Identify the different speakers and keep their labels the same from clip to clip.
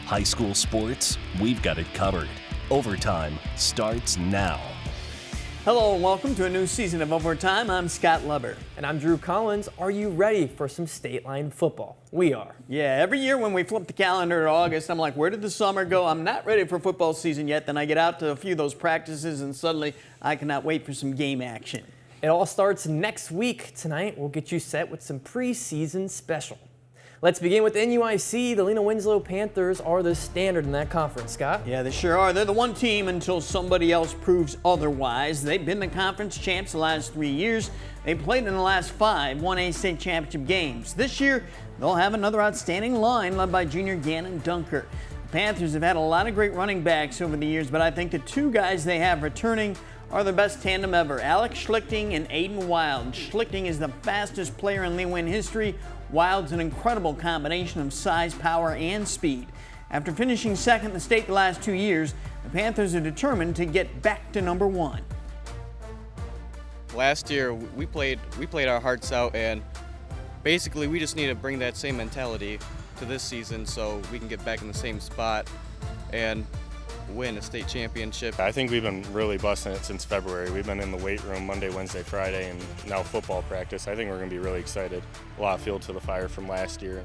Speaker 1: High school sports, we've got it covered. Overtime starts now.
Speaker 2: Hello and welcome to a new season of Overtime. I'm Scott Lubber.
Speaker 3: And I'm Drew Collins. Are you ready for some state line football? We are.
Speaker 2: Yeah, every year when we flip the calendar to August, I'm like, where did the summer go? I'm not ready for football season yet. Then I get out to a few of those practices and suddenly I cannot wait for some game action.
Speaker 3: It all starts next week. Tonight, we'll get you set with some preseason special. Let's begin with NUIC. The Lena Winslow Panthers are the standard in that conference, Scott.
Speaker 2: Yeah, they sure are. They're the one team until somebody else proves otherwise. They've been the conference champs the last 3 years. They played in the last 5 1A state championship games. This year, they'll have another outstanding line led by junior Gannon Dunker. The Panthers have had a lot of great running backs over the years, but I think the two guys they have returning are the best tandem ever, Alex Schlichting and Aiden Wild. Schlichting is the fastest player in Lena history. Wild's an incredible combination of size, power, and speed. After finishing second in the state the last 2 years, the Panthers are determined to get back to number 1.
Speaker 4: Last year, we played our hearts out, and basically we just need to bring that same mentality to this season so we can get back in the same spot and win a state championship.
Speaker 5: I think we've been really busting it since February. We've been in the weight room Monday, Wednesday, Friday, and now football practice. I think we're going to be really excited. A lot of fuel to the fire from last year.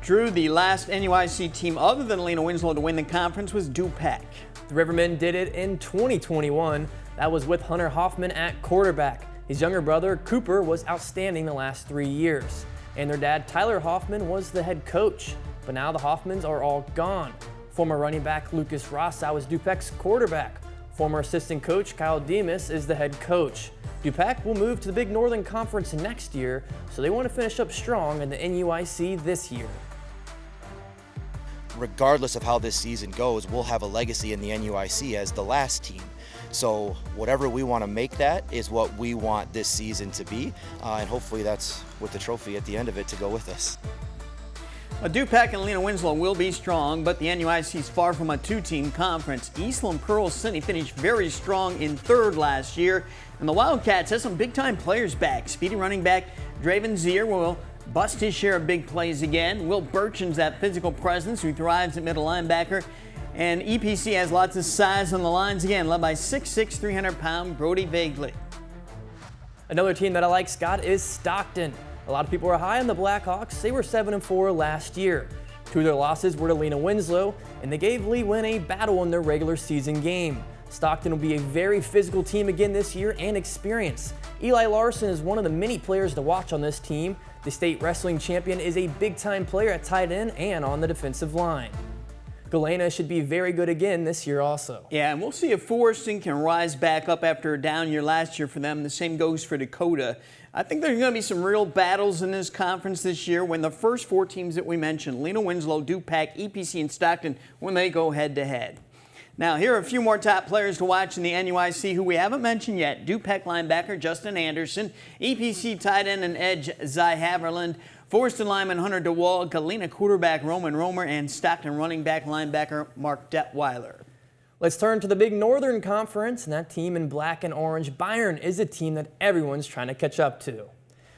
Speaker 2: Drew, the last NUIC team other than Lena Winslow to win the conference was DuPac.
Speaker 3: The Rivermen did it in 2021. That was with Hunter Hoffman at quarterback. His younger brother, Cooper, was outstanding the last 3 years. And their dad, Tyler Hoffman, was the head coach. But now the Hoffmans are all gone. Former running back Lucas Rossau is DuPac's quarterback. Former assistant coach Kyle Demas is the head coach. DuPac will move to the Big Northern Conference next year, so they want to finish up strong in the NUIC this year.
Speaker 6: Regardless of how this season goes, we'll have a legacy in the NUIC as the last team. So whatever we want to make that is what we want this season to be, and hopefully that's with the trophy at the end of it to go with us.
Speaker 2: DuPac and Lena Winslow will be strong, but the NUIC is far from a two-team conference. Eastland Pearl City finished very strong in 3rd last year, and the Wildcats have some big-time players back. Speedy running back Draven Zier will bust his share of big plays again. Will Burchin's that physical presence who thrives at middle linebacker. And EPC has lots of size on the lines again, led by 6'6", 300-pound Brody Vagley.
Speaker 3: Another team that I like, Scott, is Stockton. A lot of people are high on the Blackhawks. They were 7-4 last year. 2 of their losses were to Lena Winslow, and they gave Lee Win a battle in their regular season game. Stockton will be a very physical team again this year and experienced. Eli Larson is one of the many players to watch on this team. The state wrestling champion is a big-time player at tight end and on the defensive line. Galena should be very good again this year also.
Speaker 2: Yeah, and we'll see if Forreston can rise back up after a down year last year for them. The same goes for Dakota. I think there's going to be some real battles in this conference this year when the first 4 teams that we mentioned, Lena Winslow, DuPac, EPC, and Stockton, when they go head-to-head. Now, here are a few more top players to watch in the NUIC who we haven't mentioned yet. DuPac linebacker Justin Anderson, EPC tight end and edge Zy Haverland, Forreston lineman Hunter DeWall, Galena quarterback Roman Romer, and Stockton running back linebacker Mark Detweiler.
Speaker 3: Let's turn to the Big Northern Conference, and that team in black and orange, Byron, is a team that everyone's trying to catch up to.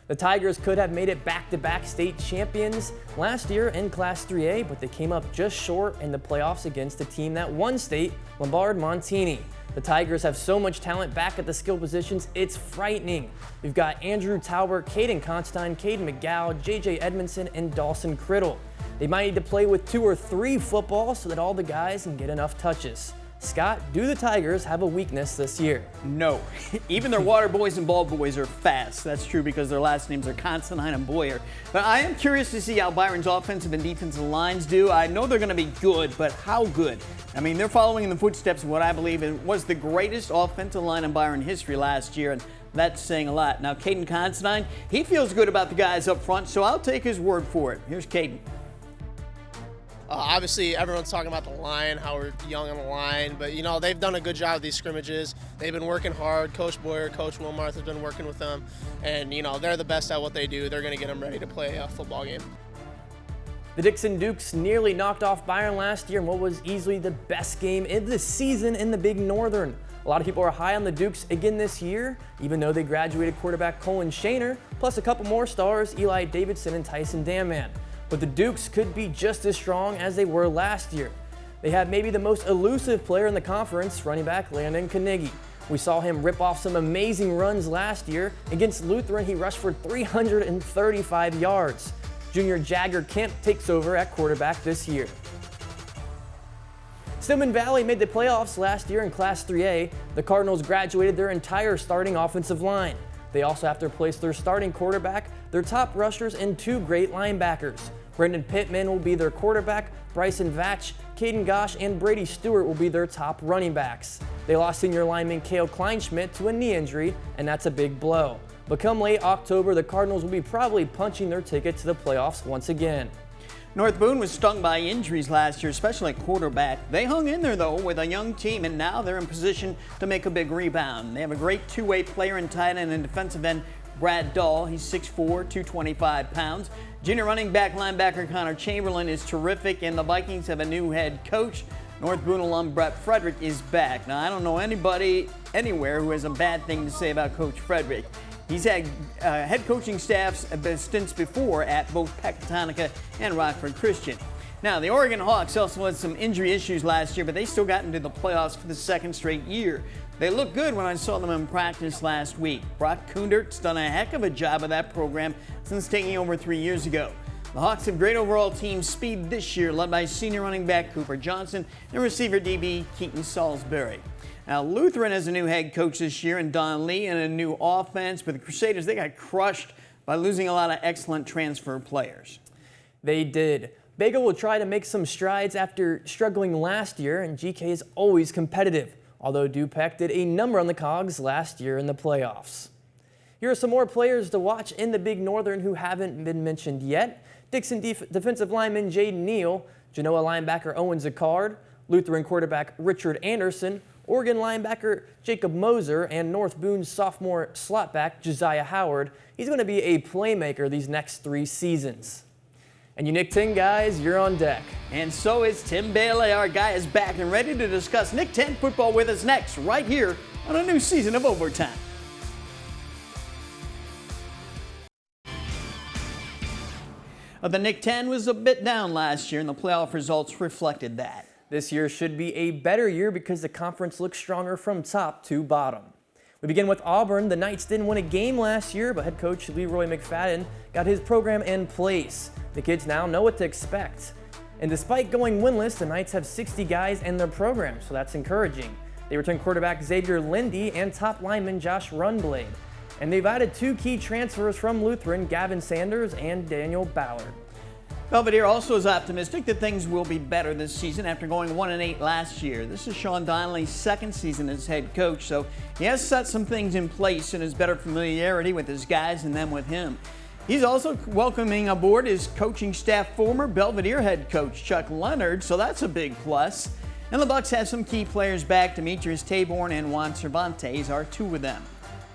Speaker 3: The Tigers could have made it back-to-back state champions last year in Class 3A, but they came up just short in the playoffs against a team that won state, Lombard Montini. The Tigers have so much talent back at the skill positions, it's frightening. We've got Andrew Tauber, Caden Constein, Caden McGow, JJ Edmondson, and Dawson Criddle. They might need to play with 2 or 3 footballs so that all the guys can get enough touches. Scott, do the Tigers have a weakness this year?
Speaker 2: No. Even their water boys and ball boys are fast. That's true because their last names are Constantine and Boyer. But I am curious to see how Byron's offensive and defensive lines do. I know they're going to be good, but how good? I mean, they're following in the footsteps of what I believe was the greatest offensive line in Byron history last year, and that's saying a lot. Now, Caden Constantine, he feels good about the guys up front, so I'll take his word for it. Here's Caden.
Speaker 7: Obviously, everyone's talking about the line, how we're young on the line, but, you know, they've done a good job of these scrimmages. They've been working hard. Coach Boyer, Coach Wilmarth have been working with them, and, you know, they're the best at what they do. They're going to get them ready to play a football game.
Speaker 3: The Dixon Dukes nearly knocked off Byron last year in what was easily the best game in the season in the Big Northern. A lot of people are high on the Dukes again this year, even though they graduated quarterback Colin Shaner, plus a couple more stars, Eli Davidson and Tyson Damman. but the Dukes could be just as strong as they were last year. They have maybe the most elusive player in the conference, running back Landon Carnegie. We saw him rip off some amazing runs last year. Against Lutheran, he rushed for 335 yards. Junior Jagger Kemp takes over at quarterback this year. Stillman Valley made the playoffs last year in Class 3A. The Cardinals graduated their entire starting offensive line. They also have to replace their starting quarterback, their top rushers, and 2 great linebackers. Brendan Pittman will be their quarterback, Bryson Vatch, Caden Gosh, and Brady Stewart will be their top running backs. They lost senior lineman Cale Kleinschmidt to a knee injury, and that's a big blow. But come late October, the Cardinals will be probably punching their ticket to the playoffs once again.
Speaker 2: North Boone was stung by injuries last year, especially at quarterback. They hung in there, though, with a young team, and now they're in position to make a big rebound. They have a great two-way player in tight end and defensive end Brad Dahl. He's 6'4", 225 pounds. Junior running back linebacker Connor Chamberlain is terrific, and the Vikings have a new head coach. North Boone alum Brett Frederick is back. Now, I don't know anybody anywhere who has a bad thing to say about Coach Frederick. He's had head coaching staffs stints before at both Pecatonica and Rockford Christian. Now, the Oregon Hawks also had some injury issues last year, but they still got into the playoffs for the second straight year. They looked good when I saw them in practice last week. Brock Kundert's done a heck of a job of that program since taking over 3 years ago. The Hawks have great overall team speed this year, led by senior running back Cooper Johnson and receiver DB Keaton Salisbury. Now, Lutheran has a new head coach this year in Don Lee and a new offense, but the Crusaders, they got crushed by losing a lot of excellent transfer players.
Speaker 3: They did. Bagel will try to make some strides after struggling last year, and GK is always competitive, although Dupec did a number on the Cogs last year in the playoffs. Here are some more players to watch in the Big Northern who haven't been mentioned yet. Dixon defensive lineman Jaden Neal, Genoa linebacker Owen Zacard, Lutheran quarterback Richard Anderson, Oregon linebacker Jacob Moser, and North Boone's sophomore slotback Josiah Howard. He's going to be a playmaker these next 3 seasons. And you Nick 10 guys, you're on deck.
Speaker 2: And so is Tim Bailey. Our guy is back and ready to discuss Nick 10 football with us next, right here on a new season of Overtime. The Nick 10 was a bit down last year, and the playoff results reflected that.
Speaker 3: This year should be a better year because the conference looks stronger from top to bottom. We begin with Auburn. The Knights didn't win a game last year, but head coach Leroy McFadden got his program in place. The kids now know what to expect. And despite going winless, the Knights have 60 guys in their program, so that's encouraging. They return quarterback Xavier Lindy and top lineman Josh Runblade. And they've added 2 key transfers from Lutheran, Gavin Sanders and Daniel Ballard.
Speaker 2: Belvedere also is optimistic that things will be better this season after going 1-8 last year. This is Sean Donnelly's second season as head coach, so he has set some things in place and has better familiarity with his guys and them with him. He's also welcoming aboard his coaching staff former Belvedere head coach Chuck Leonard, so that's a big plus. And the Bucks have some key players back. Demetrius Taborn and Juan Cervantes are 2 of them.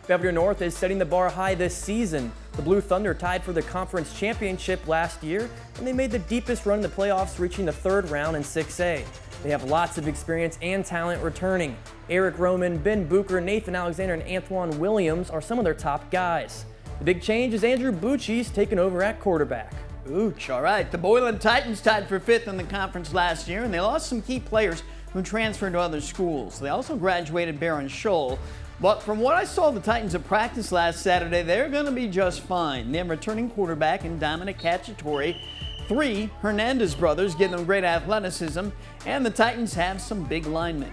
Speaker 3: Belvedere North is setting the bar high this season. The Blue Thunder tied for the conference championship last year, and they made the deepest run in the playoffs, reaching the 3rd round in 6A. They have lots of experience and talent returning. Eric Roman, Ben Booker, Nathan Alexander, and Antoine Williams are some of their top guys. The big change is Andrew Bucci's taken over at quarterback.
Speaker 2: Ooch, all right. The Boylan Titans tied for 5th in the conference last year, and they lost some key players who transferred to other schools. They also graduated Baron Scholl. But from what I saw the Titans at practice last Saturday, they're going to be just fine. They have returning quarterback in Dominic Cacciatore, 3 Hernandez brothers, giving them great athleticism, and the Titans have some big linemen.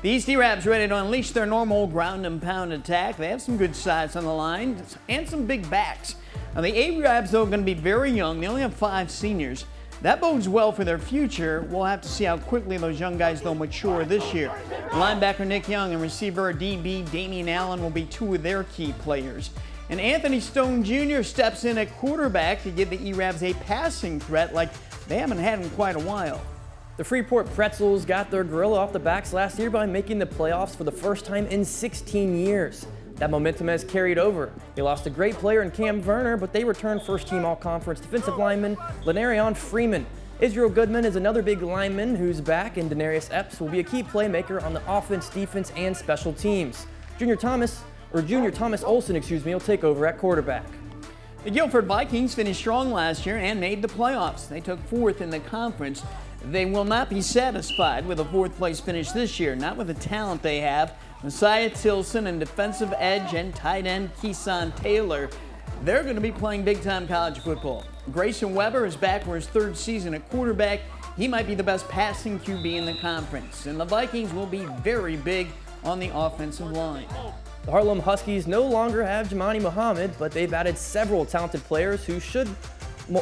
Speaker 2: The East Arabs ready to unleash their normal ground and pound attack. They have some good size on the line and some big backs. Now the Arabs, though, are going to be very young. They only have 5 seniors. That bodes well for their future. We'll have to see how quickly those young guys, though, mature this year. Linebacker Nick Young and receiver DB Damian Allen will be 2 of their key players. And Anthony Stone Jr. steps in at quarterback to give the Arabs a passing threat like they haven't had in quite a while.
Speaker 3: The Freeport Pretzels got their gorilla off the backs last year by making the playoffs for the first time in 16 years. That momentum has carried over. They lost a great player in Cam Werner, but they returned first-team all-conference defensive lineman Lenarion Freeman. Israel Goodman is another big lineman who's back, and Denarius Epps will be a key playmaker on the offense, defense, and special teams. Junior Thomas Olsen, will take over at quarterback.
Speaker 2: The Guilford Vikings finished strong last year and made the playoffs. They took 4th in the conference. They will not be satisfied with a 4th place finish this year, not with the talent they have. Messiah Tilson and defensive edge and tight end Keeson Taylor, they're going to be playing big-time college football. Grayson Weber is back for his 3rd season at quarterback. He might be the best passing QB in the conference, and the Vikings will be very big on the offensive line.
Speaker 3: The Harlem Huskies no longer have Jamani Muhammad, but they've added several talented players who should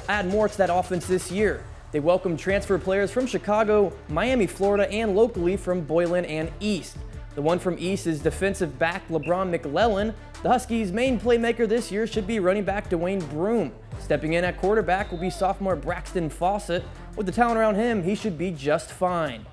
Speaker 3: add more to that offense this year. They welcomed transfer players from Chicago, Miami, Florida, and locally from Boylan and East. The one from East is defensive back LeBron McLellan. The Huskies' main playmaker this year should be running back Dwayne Broom. Stepping in at quarterback will be sophomore Braxton Fawcett. With the talent around him, he should be just fine.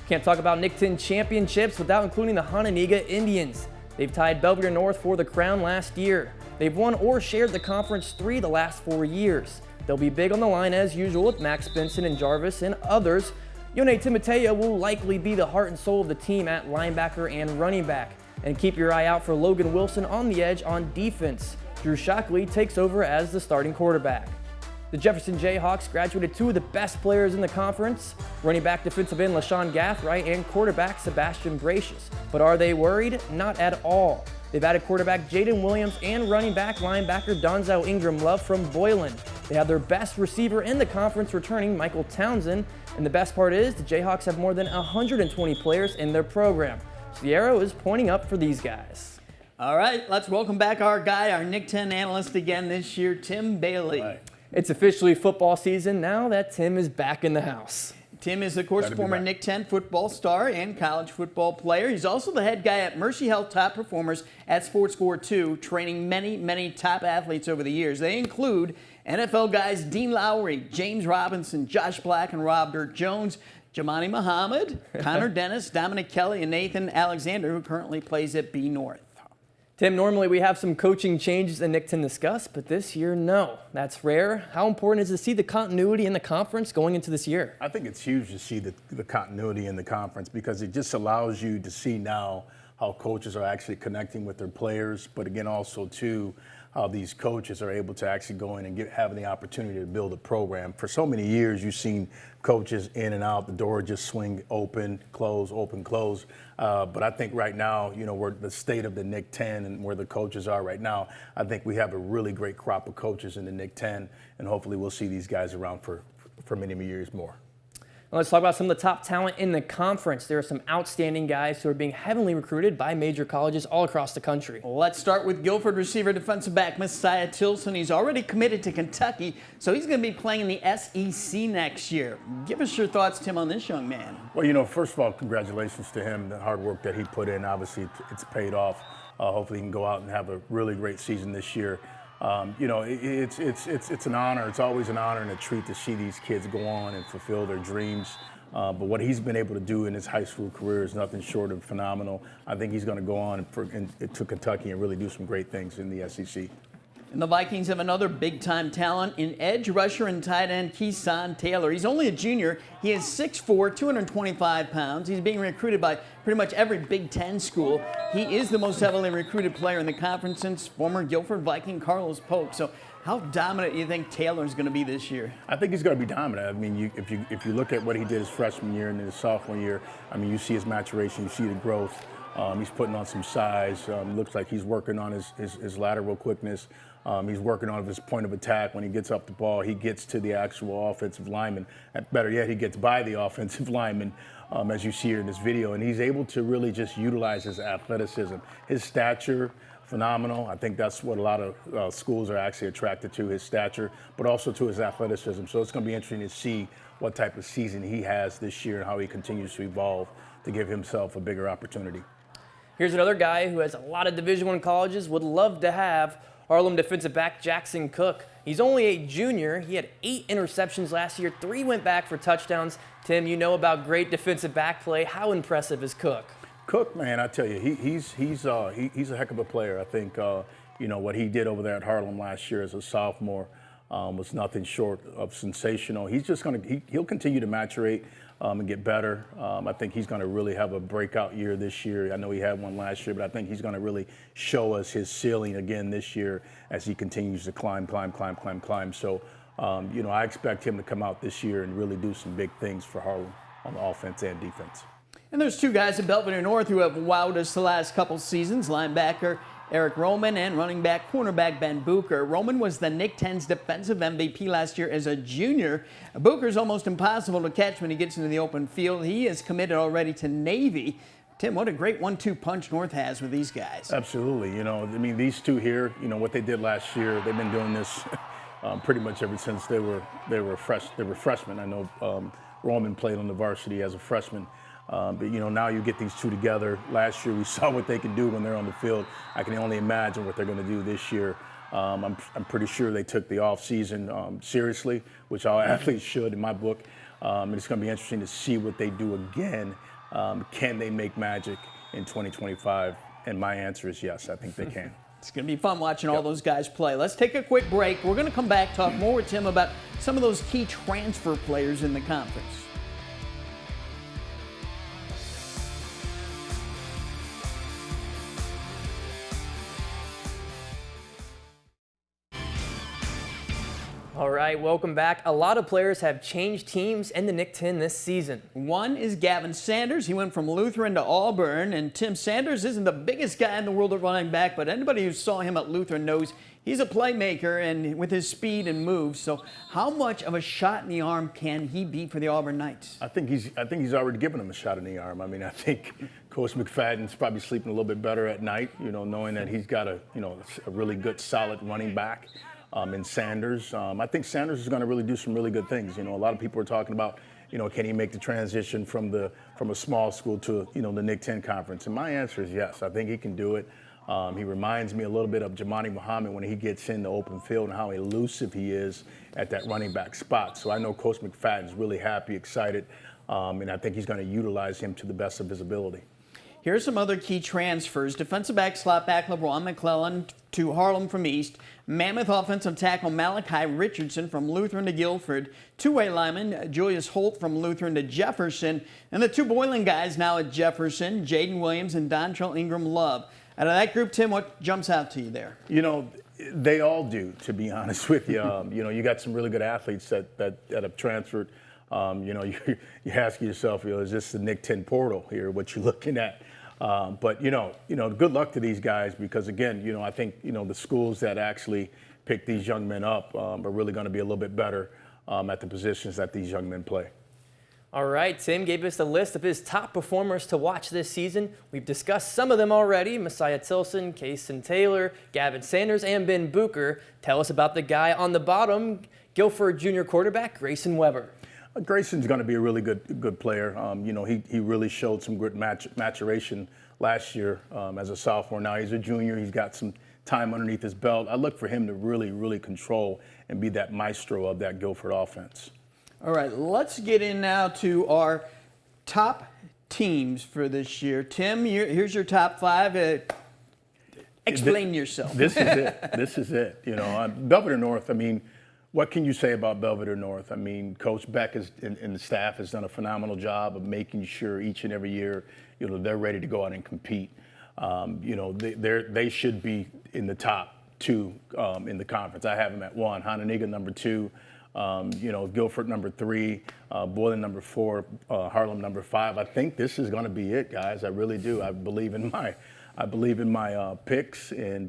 Speaker 3: Can't talk about Nick 10 championships without including the Hononegah Indians. They've tied Belvedere North for the crown last year. They've won or shared the Conference 3 the last 4 years. They'll be big on the line as usual with Max Benson and Jarvis and others. Yone Timoteo will likely be the heart and soul of the team at linebacker and running back. And keep your eye out for Logan Wilson on the edge on defense. Drew Shockley takes over as the starting quarterback. The Jefferson Jayhawks graduated 2 of the best players in the conference, running back defensive end LaShawn Gathright and quarterback Sebastian Gracious. But are they worried? Not at all. They've added quarterback Jaden Williams and running back linebacker Donzel Ingram Love from Boylan. They have their best receiver in the conference returning, Michael Townsend. And the best part is the Jayhawks have more than 120 players in their program. So the arrow is pointing up for these guys.
Speaker 2: All right, let's welcome back our guy, our Nick 10 analyst again this year, Tim Bailey.
Speaker 8: Right.
Speaker 3: It's officially football season now that Tim is back in the house.
Speaker 2: Tim is, of course, former Nick 10 football star and college football player. He's also the head guy at Mercy Health Top Performers at SportsScore 2, training many top athletes over the years. They include NFL guys Dean Lowry, James Robinson, Josh Black, and Robert Jones, Jamani Muhammad, Connor Dennis, Dominic Kelly, and Nathan Alexander, who currently plays at B North.
Speaker 3: Tim, normally we have some coaching changes in Nick 10 discuss, but this year, no. That's rare. How important is it to see the continuity in the conference going into this year?
Speaker 8: I think it's huge to see the continuity in the conference because it just allows you to see now how coaches are actually connecting with their players, but again, also, too, how these coaches are able to actually go in and having the opportunity to build a program. For so many years, you've seen coaches in and out, the door just swing open, close, open, close. But I think right now, where the state of the Nick 10 and where the coaches are right now, I think we have a really great crop of coaches in the Nick 10, and hopefully we'll see these guys around for many years more.
Speaker 3: Let's talk about some of the top talent in the conference. There are some outstanding guys who are being heavily recruited by major colleges all across the country.
Speaker 2: Let's start with Guilford receiver defensive back Messiah Tilson. He's already committed to Kentucky, so he's going to be playing in the SEC next year. Give us your thoughts, Tim, on this young man.
Speaker 8: Well, first of all, congratulations to him. The hard work that he put in, obviously, it's paid off. Hopefully he can go out and have a really great season this year. It's an honor. It's always an honor and a treat to see these kids go on and fulfill their dreams. But what he's been able to do in his high school career is nothing short of phenomenal. I think he's going to go on to Kentucky and really do some great things in the SEC.
Speaker 2: And the Vikings have another big-time talent in edge rusher and tight end Keeson Taylor. He's only a junior. He is 6'4", 225 pounds. He's being recruited by pretty much every Big Ten school. He is the most heavily recruited player in the conference since former Guilford Viking Carlos Polk. So how dominant do you think Taylor's going to be this year?
Speaker 8: I think he's going to be dominant. I mean, if you look at what he did his freshman year and his sophomore year, I mean, you see his maturation, you see the growth. He's putting on some size. Looks like he's working on his lateral quickness. He's working on his point of attack. When he gets up the ball, he gets to the actual offensive lineman. Better yet, he gets by the offensive lineman, as you see here in this video. And he's able to really just utilize his athleticism. His stature, phenomenal. I think that's what a lot of schools are actually attracted to, his stature, but also to his athleticism. So it's going to be interesting to see what type of season he has this year and how he continues to evolve to give himself a bigger opportunity.
Speaker 3: Here's another guy who has a lot of Division I colleges would love to have, Harlem defensive back Jackson Cook. He's only a junior. He had 8 interceptions last year. 3 went back for touchdowns. Tim, you know about great defensive back play. How impressive is Cook?
Speaker 8: Cook, man, I tell you, he's a heck of a player. I think what he did over there at Harlem last year as a sophomore, was nothing short of sensational. He's just he'll continue to maturate and get better. I think he's going to really have a breakout year this year. I know he had one last year, but I think he's going to really show us his ceiling again this year as he continues to climb. So, I expect him to come out this year and really do some big things for Harlem on the offense and defense.
Speaker 2: And there's two guys at Belvedere North who have wowed us the last couple seasons, linebacker Eric Roman and running back cornerback Ben Bucher. Roman was the NIC 10's defensive MVP last year as a junior. Bucher's almost impossible to catch when he gets into the open field. He is committed already to Navy. Tim, what a great 1-2 punch North has with these guys.
Speaker 8: Absolutely. These two here, what they did last year, they've been doing this pretty much ever since they were freshmen. I know Roman played on the varsity as a freshman. But now you get these two together. Last year we saw what they can do when they're on the field. I can only imagine what they're going to do this year. I'm pretty sure they took the off season seriously, which all athletes should in my book. And it's going to be interesting to see what they do again. Can they make magic in 2025? And my answer is yes, I think they can.
Speaker 2: It's going to be fun watching all those guys play. Let's take a quick break. We're going to come back, talk more with Tim about some of those key transfer players in the conference.
Speaker 3: All right, welcome back. A lot of players have changed teams in the NIC 10 this season.
Speaker 2: One is Gavin Sanders. He went from Lutheran to Auburn, and Tim Sanders isn't the biggest guy in the world at running back, but anybody who saw him at Lutheran knows he's a playmaker and with his speed and moves. So how much of a shot in the arm can he be for the Auburn Knights?
Speaker 8: I think he's already given him a shot in the arm. I think Coach McFadden's probably sleeping a little bit better at night, knowing that he's got a really good, solid running back. In Sanders. I think Sanders is going to really do some really good things. A lot of people are talking about, can he make the transition from a small school to, the NIC 10 conference? And my answer is yes. I think he can do it. He reminds me a little bit of Jamani Muhammad when he gets in the open field and how elusive he is at that running back spot. So I know Coach McFadden's really happy, excited, and I think he's going to utilize him to the best of his ability.
Speaker 2: Here's some other key transfers. Defensive back slot back LeBron McClellan to Harlem from East. Mammoth offensive tackle Malachi Richardson from Lutheran to Guilford. Two-way lineman Julius Holt from Lutheran to Jefferson. And the two Boylan guys now at Jefferson, Jaden Williams and Dontrell Ingram Love. Out of that group, Tim, what jumps out to you there?
Speaker 8: They all do, to be honest with you. You got some really good athletes that have transferred. You ask yourself, is this the NIC 10 portal here, what you're looking at? But good luck to these guys because, again, I think, the schools that actually pick these young men up are really going to be a little bit better at the positions that these young men play.
Speaker 3: All right, Tim gave us a list of his top performers to watch this season. We've discussed some of them already, Messiah Tilson, Kason Taylor, Gavin Sanders, and Ben Bucher. Tell us about the guy on the bottom, Guilford junior quarterback Grayson Weber.
Speaker 8: Grayson's going to be a really good player. He really showed some good maturation last year as a sophomore. Now he's a junior. He's got some time underneath his belt. I look for him to really, really control and be that maestro of that Guilford offense.
Speaker 2: All right, let's get in now to our top teams for this year. Tim, here's your top five. Explain yourself.
Speaker 8: This is it. Belvedere North, what can you say about Belvedere North? Coach Beck and the staff has done a phenomenal job of making sure each and every year, they're ready to go out and compete. They should be in the top two in the conference. I have them at 1, Hononegah number 2, Guilford number 3, Boylan number 4, Harlem number 5. I think this is going to be it, guys. I really do. I believe in my picks, and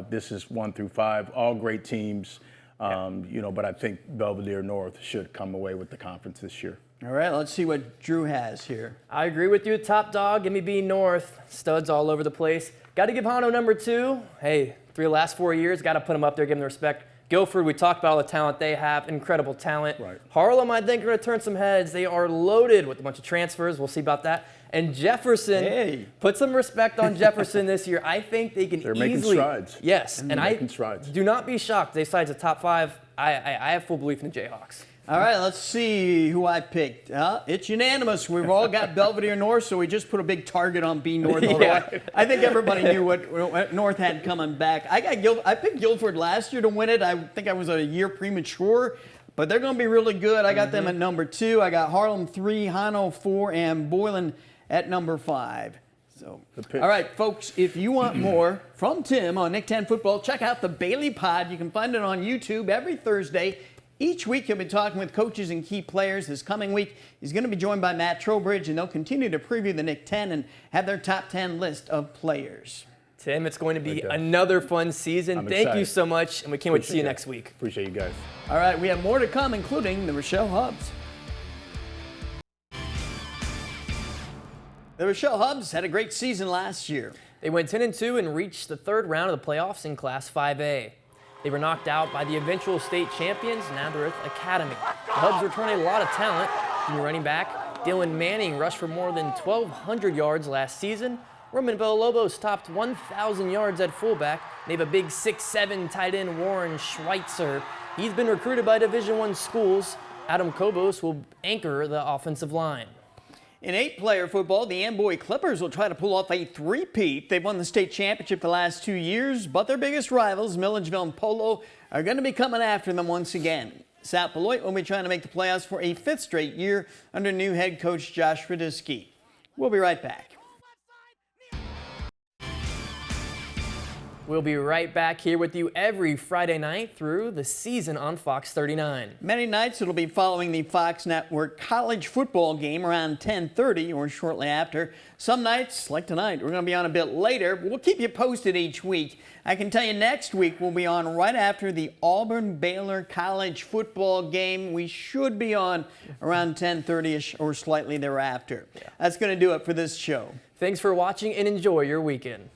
Speaker 8: this is 1 through 5, all great teams. But I think Belvedere North should come away with the conference this year.
Speaker 2: All right, let's see what Drew has here.
Speaker 3: I agree with you. Top dog, give me B North. Studs all over the place. Got to give Hano number 2. Hey, the last 4 years, got to put them up there, give them the respect. Guilford, we talked about all the talent they have, incredible talent.
Speaker 8: Right.
Speaker 3: Harlem, I think, are going to turn some heads. They are loaded with a bunch of transfers. We'll see about that. And Jefferson, put some respect on Jefferson this year. I think they can
Speaker 8: They're
Speaker 3: easily.
Speaker 8: making strides.
Speaker 3: Yes,
Speaker 8: They're making strides.
Speaker 3: Do not be shocked. They decide the top 5. I have full belief in the Jayhawks.
Speaker 2: All right, let's see who I picked. It's unanimous. We've all got Belvedere North, so we just put a big target on B North. I think everybody knew what North had coming back. I picked Guilford last year to win it. I think I was a year premature, but they're going to be really good. I got them at number 2. I got Harlem 3, Hano 4, and Boylan at number 5. So, all right, folks, if you want more from Tim on Nick 10 Football, check out the Bailey Pod. You can find it on YouTube every Thursday. Each week, he'll be talking with coaches and key players. This coming week, he's going to be joined by Matt Trowbridge, and they'll continue to preview the Nick 10 and have their top 10 list of players.
Speaker 3: Tim, it's going to be another fun season. Thank you so much, and we can't wait to see you next week.
Speaker 8: Appreciate you guys.
Speaker 2: All right, we have more to come, including the Rochelle Hubs. The Rochelle Hubs had a great season last year.
Speaker 3: They went 10-2 and reached the third round of the playoffs in Class 5A. They were knocked out by the eventual state champions, Nazareth Academy. The Hubs returned a lot of talent. Junior running back Dylan Manning rushed for more than 1,200 yards last season. Roman Villalobos topped 1,000 yards at fullback. They have a big 6'7" tight end Warren Schweitzer. He's been recruited by Division I schools. Adam Kobos will anchor the offensive line.
Speaker 2: In 8-player football, the Amboy Clippers will try to pull off a three-peat. They've won the state championship the last 2 years, but their biggest rivals, Milledgeville and Polo, are going to be coming after them once again. South Beloit will be trying to make the playoffs for a 5th straight year under new head coach Josh Radisky. We'll be right back.
Speaker 3: We'll be right back here with you every Friday night through the season on Fox 39.
Speaker 2: Many nights it'll be following the Fox Network college football game around 10:30 or shortly after. Some nights, like tonight, we're going to be on a bit later, but we'll keep you posted each week. I can tell you next week we'll be on right after the Auburn-Baylor college football game. We should be on around 10:30ish or slightly thereafter. That's going to do it for this show.
Speaker 3: Thanks for watching and enjoy your weekend.